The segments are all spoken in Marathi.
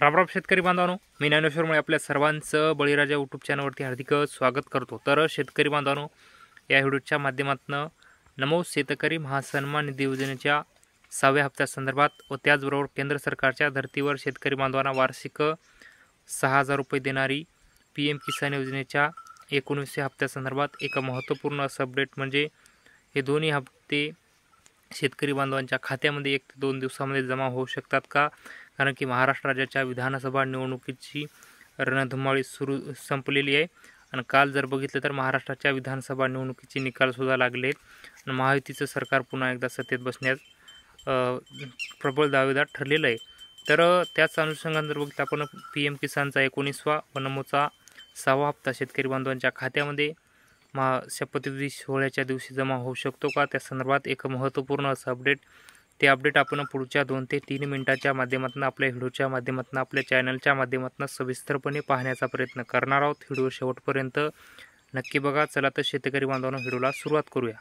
रामराम शेतकरी बांधवांनो, मी ज्ञानेश्वर आपल्या सर्वांचं बळीराजा यूट्यूब चॅनलवरती हार्दिक स्वागत करतो। तर शेतकरी बांधवांनो, या व्हिडिओच्या माध्यमातून नमो शेतकरी महासन्मान निधी योजनेच्या 6व्या हप्त्यासंदर्भात व त्याचबरोबर केंद्र सरकारच्या धर्तीवर शेतकरी बांधवांना वार्षिक 6,000 रुपये देणारी PM किसान योजनेच्या 19व्या हप्त्यासंदर्भात एक महत्त्वपूर्ण असं अपडेट म्हणजे हे दोन्ही हप्ते शेतकरी बांधवांच्या खात्यामध्ये 1 ते 2 दिवसामध्ये जमा होऊ शकतात का? कारण की महाराष्ट्र राज्याच्या विधानसभा निवडणुकीची रणधुमाळी संपलेली आहे आणि काल जर बघितलं तर महाराष्ट्राच्या विधानसभा निवडणुकीचे निकालसुद्धा लागले आहेत आणि महायुतीचं सरकार पुन्हा एकदा सत्तेत बसण्यास प्रबळ दावेदार ठरलेलं आहे। तर त्याच अनुषंगाने जर बघितलं आपण PM किसानचा 19वा व नमोचा 6वा हप्ता शेतकरी बांधवांच्या खात्यामध्ये शपथविधी सोहळ्याच्या दिवशी जमा होऊ शकतो का, त्या संदर्भात एक महत्त्वपूर्ण असं अपडेट ते अपडेट आपण पुढच्या 2 ते 3 मिनिटाच्या माध्यमातून आपल्या व्हिडिओच्या माध्यमातून आपल्या चॅनलच्या माध्यमातून सविस्तरपणे पाहण्याचा प्रयत्न करणार आहोत। व्हिडिओ शेवटपर्यंत नक्की बघा। चला तर शेतकरी बांधवांनो, व्हिडिओला सुरुवात करूया।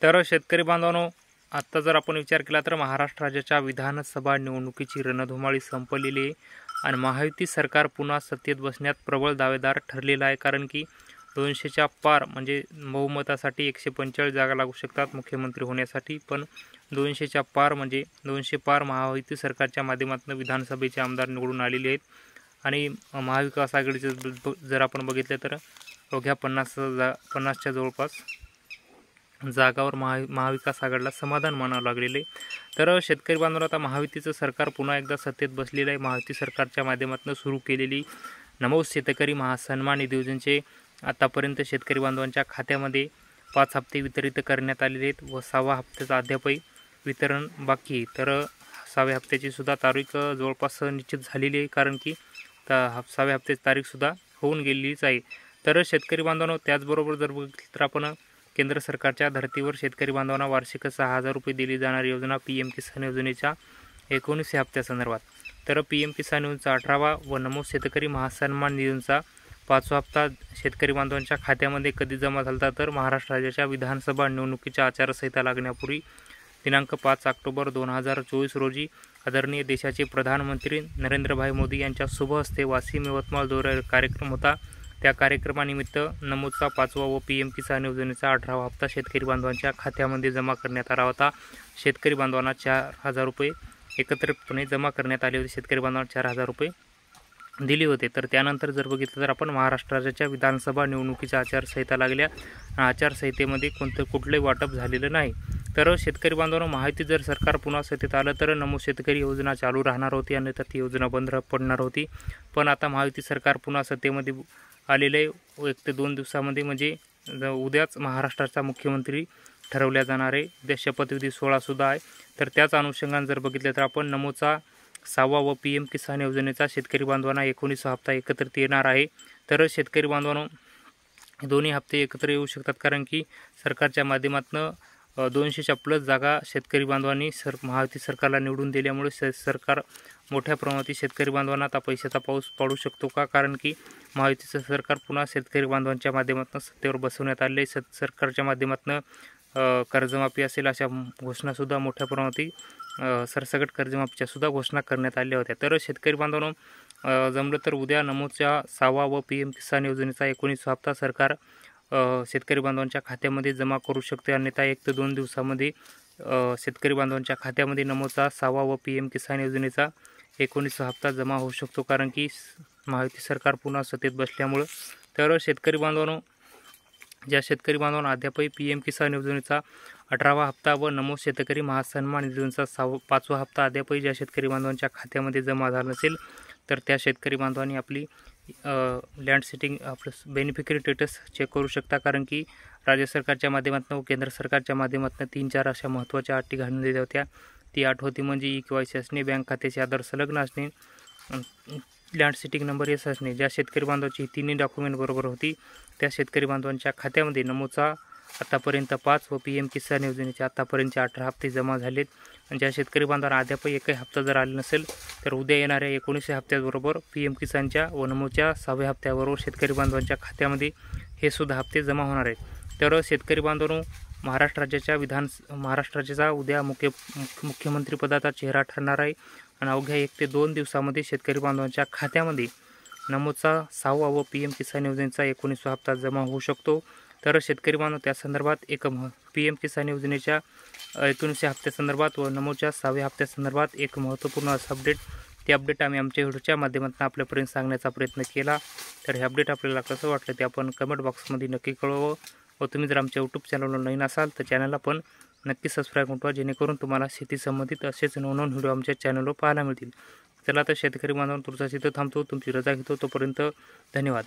तर शेतकरी बांधवांनो, आत्ता जर आपण विचार केला तर महाराष्ट्र राज्याच्या विधानसभा निवडणुकीची रणधुमाळी संपलेली आहे आणि महायुती सरकार पुन्हा सत्तेत बसण्यात प्रबळ दावेदार ठरलेला आहे। कारण की 200च्या पार म्हणजे बहुमतासाठी 145 जागा लागू शकतात मुख्यमंत्री होण्यासाठी, पण 200च्या पार म्हणजे 200 पार महायुती सरकारच्या माध्यमातून विधानसभेचे आमदार निवडून आलेले आहेत आणि महाविकास आघाडीचं जर आपण बघितलं तर अवघ्या 50च्या जवळपास जागावर महाविकास आघाडीला समाधान मानावं लागलेलं आहे। तर शेतकरी बांधवांनो, आता महायुतीचं सरकार पुन्हा एकदा सत्तेत बसलेलं आहे। महायुती सरकारच्या माध्यमातून सुरू केलेली नमो शेतकरी महासन्मान निधी योजनेचे आतापर्यंत शेतकरी बांधवांच्या खात्यामध्ये 5 हप्ते वितरित करण्यात आलेले आहेत व 6व्या हप्त्याचं अद्यापही वितरण बाकी आहे। तर 6व्या हप्त्याची सुद्धा तारीख जवळपास निश्चित झालेली आहे, कारण की 6व्या हप्त्याची तारीखसुद्धा होऊन गेलेलीच आहे। तर शेतकरी बांधवांनो, त्याचबरोबर जर बघितलं तर आपण केंद्र सरकारच्या धर्तीवर शेतकरी बांधवांना वार्षिक 6,000 रुपये दिली जाणारी योजना PM किसान योजनेच्या 19व्या हप्त्यासंदर्भात, तर PM किसान योजनेचा 18वा व नमो शेतकरी महासन्मान निधीचा 5वा हप्ता शेतकरी बांधवांच्या खात्यामध्ये कधी जमा झाला, तर महाराष्ट्र राज्याच्या विधानसभा निवडणुकीच्या आचारसंहिता लागण्यापूर्वी दिनांक 5 ऑक्टोबर 2024 रोजी आदरणीय देशाचे प्रधानमंत्री नरेंद्रभाई मोदी यांच्या शुभ हस्ते वाशिम यवतमाळ दौऱ्यावर कार्यक्रम होता। त्या कार्यक्रमानिमित्त नमोचा 5वा व PM किसान योजनेचा 18वा हप्ता शेतकरी बांधवांच्या खात्यामध्ये जमा करण्यात आला होता। शेतकरी बांधवांना 4,000 रुपये एकत्रितपणे जमा करण्यात आले होते। शेतकरी बांधवांना 4,000 रुपये दिले होते। तर त्यानंतर जर बघितलं तर आपण महाराष्ट्र राज्याच्या विधानसभा निवडणुकीच्या आचारसंहिता लागल्या, आचारसंहितेमध्ये कुठलंही वाटप झालेलं नाही। तर शेतकरी बांधवांनो, महायुती जर सरकार पुन्हा सत्तेत आलं तर नमो शेतकरी योजना चालू राहणार होती आणि ती योजना बंद पडणार होती। पण आता महायुती सरकार पुन्हा सत्तेमध्ये आलेलं आहे। 1 ते 2 दिवसामध्ये म्हणजे उद्याच महाराष्ट्राचा मुख्यमंत्री ठरवल्या जाणार आहे। उद्या शपथविधी सोहळासुद्धा आहे। तर त्याच अनुषंगाने जर बघितलं तर आपण नमोचा 6वा व PM किसान योजनेचा शेतकरी बांधवांना 19वा हप्ता एकत्रित येणार आहे। तर शेतकरी बांधवांनो, दोन्ही हप्ते एकत्र येऊ शकतात, कारण की सरकारच्या माध्यमातून 200च्या प्लस जागा शेतकरी बांधवांनी महायुती सरकारला निवडून दिल्यामुळे सरकार मोठ्या प्रमाणात शेतकरी बांधवांना आता पैशाचा पाऊस पडू शकतो का? कारण की महायुतीचं सरकार पुन्हा शेतकरी बांधवांच्या माध्यमातून सत्तेवर बसवण्यात आले। सरकारच्या माध्यमातून कर्जमाफी असेल अशा घोषणासुद्धा मोठ्या प्रमाणात सरसकट कर्जमाफीच्या सुद्धा घोषणा करण्यात आल्या होत्या। तर शेतकरी बांधवांनो, जमलं तर उद्या नमोच्या 6वा व PM किसान योजनेचा 19वा हप्ता सरकार शेतकरी बांधवांच्या खात्यामध्ये जमा करू शकते, अन्यथा 1 ते 2 दिवसामध्ये शेतकरी बांधवांच्या खात्यामध्ये नमोचा 6वा व PM किसान योजनेचा 19वा हप्ता जमा होऊ शकतो, कारण की महायुती सरकार पुन्हा सत्तेत बसल्यामुळं। तर शेतकरी बांधवांनो, ज्या शेतकरी बांधवांना अद्यापही PM किसान योजनेचा 18वा हप्ता व नमो शेतकरी महासन्मान निधीचा 5वा हप्ता अद्यापही ज्या शेतकरी बांधवांच्या खात्यामध्ये जमा झाला नसेल, तर त्या शेतकरी बांधवांनी आपली लँड सेटिंग आपलं बेनिफिशरी स्टेटस चेक करू शकता, कारण की राज्य सरकारच्या माध्यमातून व केंद्र सरकारच्या माध्यमातून 3-4 अशा महत्त्वाच्या अटी घालून दिल्या होत्या। ती अट होती म्हणजे KYC असणे, बँक खात्याचे आधार संलग्न असणे, लँड सेटिंग नंबर येस असणे। ज्या शेतकरी बांधवांची 3 डॉक्युमेंट बरोबर होती त्या शेतकरी बांधवांच्या खात्यामध्ये नमोचा आतापर्यंत 5 व PM किसान योजनेचे आतापर्यंतचे 18 हप्ते जमा झालेत। आणि ज्या शेतकरी बांधवांना अद्यापही एकही हप्ता जर आला नसेल, तर उद्या येणाऱ्या 19व्या हप्त्याबरोबर PM किसानच्या व नमोच्या 6व्या हप्त्याबरोबर शेतकरी बांधवांच्या खात्यामध्ये हे सुद्धा हप्ते जमा होणार आहेत। तर शेतकरी बांधवांनो, महाराष्ट्र राज्याचा उद्या मुख्यमंत्रीपदाचा चेहरा ठरणार आहे आणि अवघ्या 1 ते 2 दिवसामध्ये शेतकरी बांधवांच्या खात्यामध्ये नमोचा 6वा व PM किसान योजनेचा 19वा हप्ता जमा होऊ शकतो. तर शेतकरी बांधव त्या संदर्भात PM किसान योजनेच्या 19व्या हप्त्यासंदर्भात व नमोच्या 6व्या हप्त्यासंदर्भात एक महत्त्वपूर्ण असं ते अपडेट आम्ही आमच्या व्हिडिओच्या माध्यमातून आपल्यापर्यंत सांगण्याचा प्रयत्न केला. तर हे अपडेट आपल्याला कसं वाटलं ते आपण कमेंट बॉक्समध्ये नक्की कळवावं. व तुम्ही जर आमच्या यूट्यूब चॅनलवर नवीन असाल तर चॅनलला पण नक्की सबस्क्राईब करून ठेवा, जेणेकरून तुम्हाला शेती संबंधित असेच नवनवीन व्हिडिओ आमच्या चॅनलवर पाहायला मिळतील. चला तर शेतकरी बांधवांनो, तुमचा इथं थांबतो, तुमची रजा घेतो. तोपर्यंत धन्यवाद.